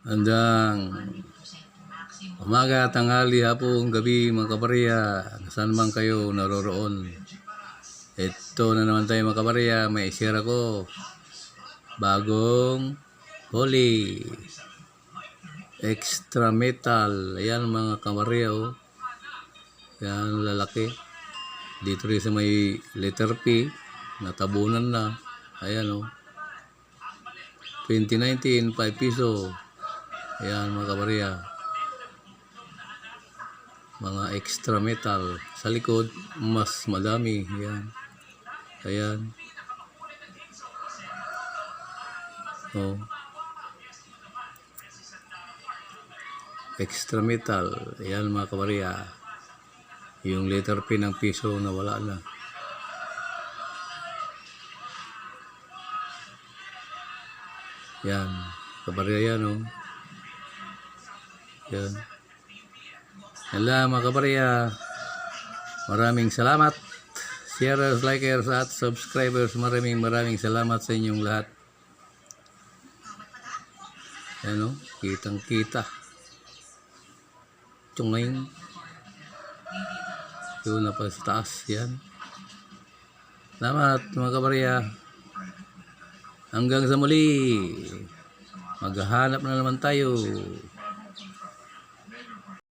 Handang umaga, tanghali, hapon, gabi mga kabarya, saan man kayo naroroon. Ito na naman tayo mga kabarya, may share ako. Bagong Holy Extra Metal. Ayan mga kabarya, oh. Yan lalaki. Dito rin sa may letter P, natabunan na. Ayan, oh. 2019, 5 piso. Ayan mga kabarya, mga extra metal. Sa likod mas madami. Ayan, ayan, oh, extra metal. Ayan mga kabarya, yung letter P ng piso na wala na. Yan kabarya, yan, oh. Yan. Yan mga kabarya. Maraming salamat. Sharers, likers at subscribers. Maraming salamat sa inyong lahat. Yan, oh. Kitang kita. Tungay. Yun na pa sa taas. Yan. Salamat mga kabarya. Hanggang sa muli. Maghahanap na naman tayo.